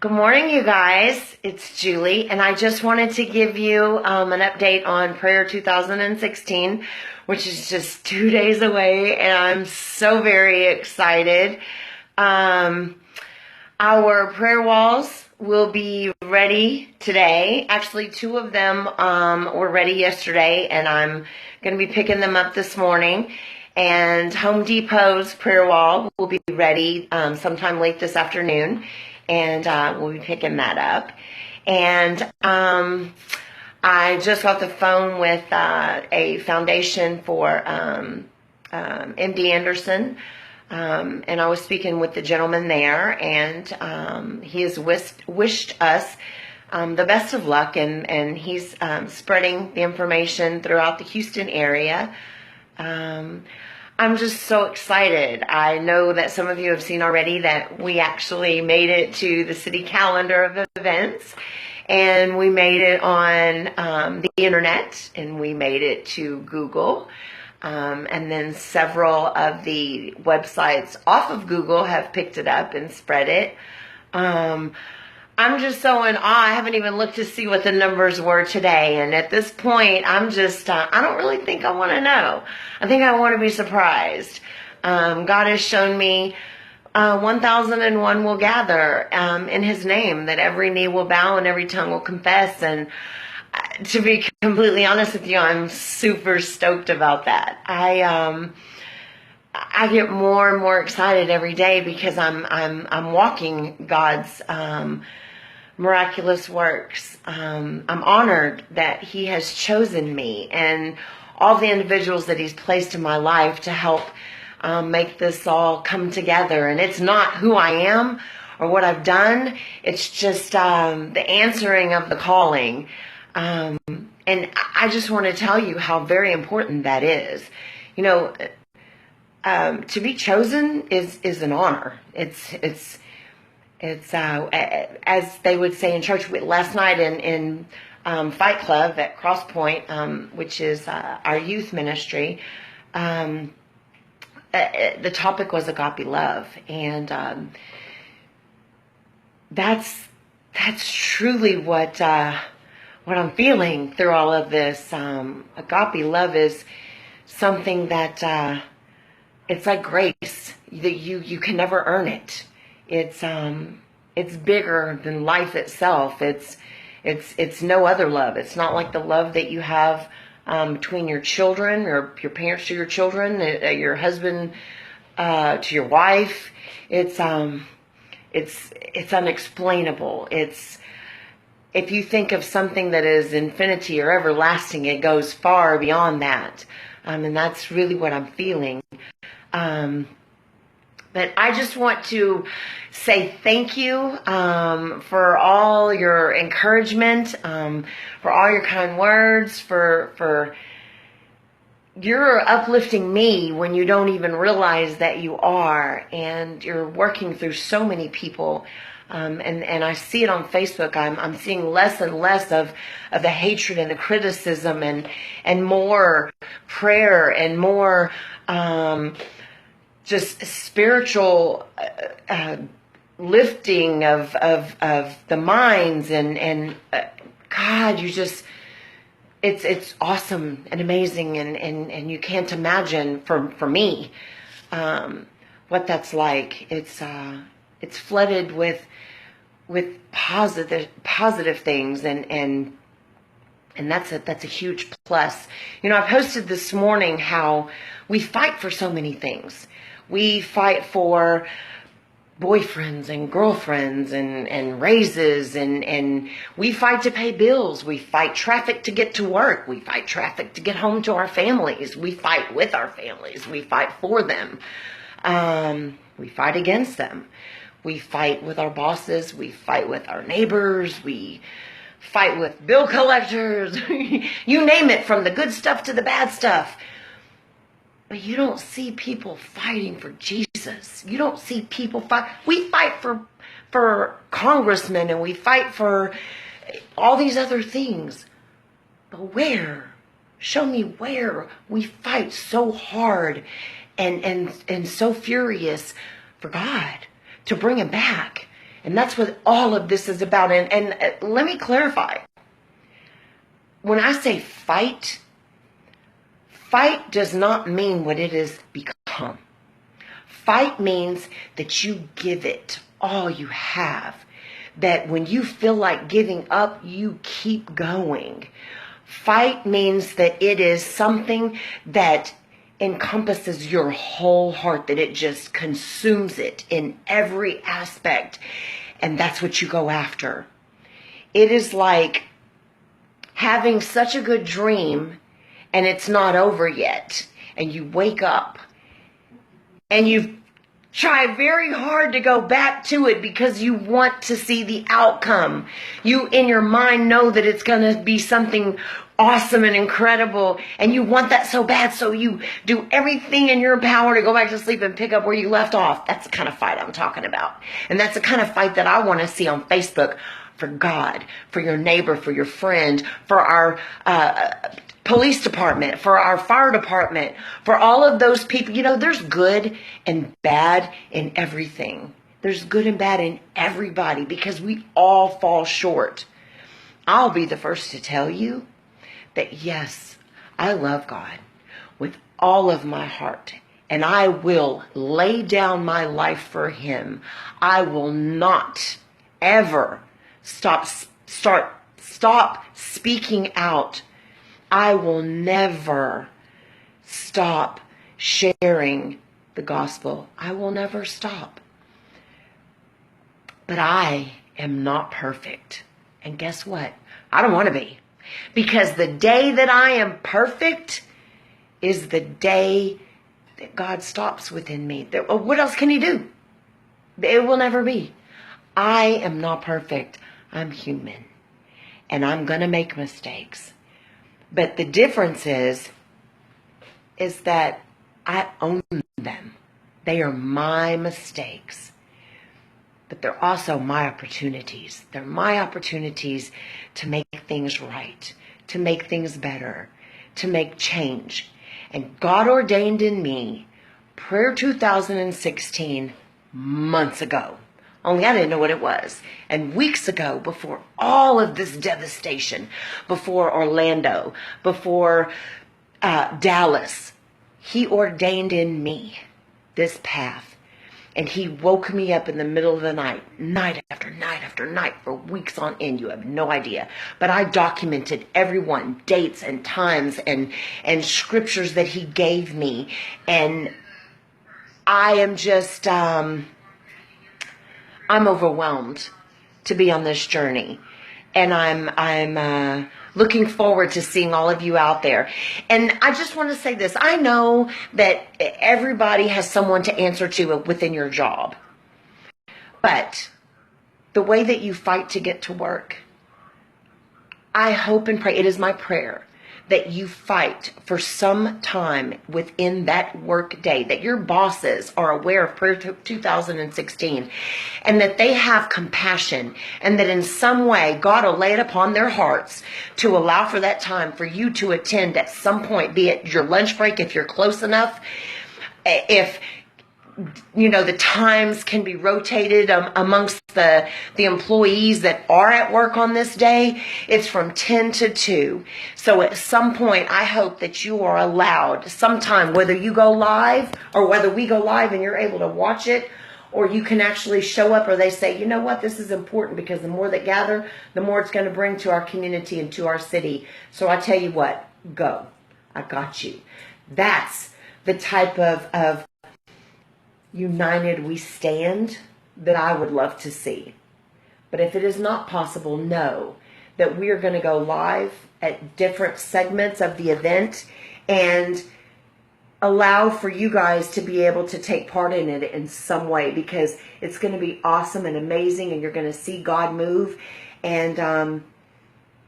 Good morning, you guys. It's Julie, and I just wanted to give you an update on Prayer 2016, which is just 2 days away, and I'm so very excited. Our prayer walls will be ready today. Actually, two of them were ready yesterday, and I'm going to be picking them up this morning. And Home Depot's prayer wall will be ready sometime late this afternoon, and we'll be picking that up. And I just got the phone with a foundation for MD Anderson, and I was speaking with the gentleman there, and he has wished us the best of luck, and he's spreading the information throughout the Houston area. I'm just so excited. I know that some of you have seen already that we actually made it to the city calendar of events, and we made it on the internet, and we made it to Google, and then several of the websites off of Google have picked it up and spread it. I'm just so in awe. I haven't even looked to see what the numbers were today. And at this point, I'm just, I don't really think I want to know. I think I want to be surprised. God has shown me 1001 will gather in his name, that every knee will bow and every tongue will confess. And to be completely honest with you, I'm super stoked about that. I get more and more excited every day because I'm walking God's miraculous works. I'm honored that he has chosen me and all the individuals that he's placed in my life to help make this all come together. And it's not who I am or what I've done. It's just the answering of the calling. And I just want to tell you how very important that is. You know, to be chosen is an honor. It's as they would say in church last night in Fight Club at Cross Point, which is our youth ministry. The topic was agape love, and that's truly what I'm feeling through all of this. Agape love is something that it's like grace. That you can never earn it. It's bigger than life itself. It's no other love. It's not like the love that you have between your children, or your parents to your children, your husband to your wife. It's unexplainable. It's, if you think of something that is infinity or everlasting, it goes far beyond that. And that's really what I'm feeling. But I just want to say thank you for all your encouragement, for all your kind words, for you're uplifting me when you don't even realize that you are, and you're working through so many people. And I see it on Facebook. I'm seeing less and less of the hatred and the criticism, and more prayer and more just spiritual lifting of the minds, and God, you just, it's awesome and amazing, and you can't imagine for me what that's like. It's flooded with positive things, and that's a huge plus. You know, I posted this morning how we fight for so many things. We fight for boyfriends and girlfriends and raises, and we fight to pay bills. We fight traffic to get to work. We fight traffic to get home to our families. We fight with our families. We fight for them. We fight against them. We fight with our bosses. We fight with our neighbors. We fight with bill collectors. You name it, from the good stuff to the bad stuff. But you don't see people fighting for Jesus. You don't see people fight. We fight for congressmen, and we fight for all these other things. But where? Show me where we fight so hard and so furious for God to bring him back. And that's what all of this is about. And let me clarify. When I say fight, fight does not mean what it has become. Fight means that you give it all you have. That when you feel like giving up, you keep going. Fight means that it is something that encompasses your whole heart, that it just consumes it in every aspect. And that's what you go after. It is like having such a good dream and it's not over yet. And you wake up and you try very hard to go back to it because you want to see the outcome. You in your mind know that it's going to be something awesome and incredible, and you want that so bad, so you do everything in your power to go back to sleep and pick up where you left off. That's the kind of fight I'm talking about. And that's the kind of fight that I want to see on Facebook for God, for your neighbor, for your friend, for our police department, for our fire department, for all of those people. You know, there's good and bad in everything. There's good and bad in everybody because we all fall short. I'll be the first to tell you that yes, I love God with all of my heart, and I will lay down my life for Him. I will not ever stop speaking out. I will never stop sharing the gospel. I will never stop. But I am not perfect. And guess what? I don't want to be. Because the day that I am perfect is the day that God stops within me. What else can He do? It will never be. I am not perfect. I'm human. And I'm going to make mistakes. But the difference is that I own them. They are my mistakes. But they're also my opportunities. They're my opportunities to make things right, to make things better, to make change. And God ordained in me Prayer 2016 months ago. Only I didn't know what it was. And weeks ago, before all of this devastation, before Orlando, before Dallas, He ordained in me this path. And He woke me up in the middle of the night, night after night after night, for weeks on end. You have no idea. But I documented everyone, dates and times and scriptures that He gave me. And I am just, I'm overwhelmed to be on this journey. And I'm looking forward to seeing all of you out there. And I just want to say this. I know that everybody has someone to answer to within your job. But the way that you fight to get to work, I hope and pray, it is my prayer, that you fight for some time within that work day, that your bosses are aware of Prayer 2016, and that they have compassion, and that in some way God will lay it upon their hearts to allow for that time for you to attend at some point, be it your lunch break if you're close enough, if you know the times can be rotated amongst the employees that are at work on this day. It's from 10 to 2. So at some point, I hope that you are allowed sometime, whether you go live or whether we go live and you're able to watch it, or you can actually show up, or they say, you know what, this is important because the more that gather, the more it's going to bring to our community and to our city. So I tell you what, go. I got you. That's the type of united we stand that I would love to see. But if it is not possible, know that we are going to go live at different segments of the event and allow for you guys to be able to take part in it in some way, because it's going to be awesome and amazing, and you're going to see God move. And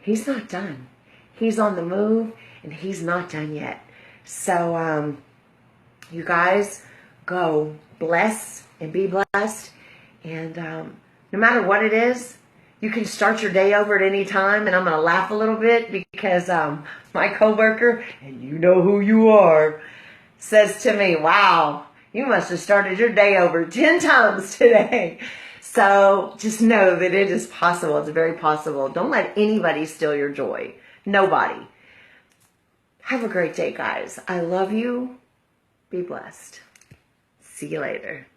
He's not done. He's on the move, and He's not done yet. So you guys, go bless and be blessed. And no matter what it is, you can start your day over at any time. And I'm going to laugh a little bit because my coworker, and you know who you are, says to me, wow, you must have started your day over 10 times today. So just know that it is possible. It's very possible. Don't let anybody steal your joy. Nobody. Have a great day, guys. I love you. Be blessed. See you later.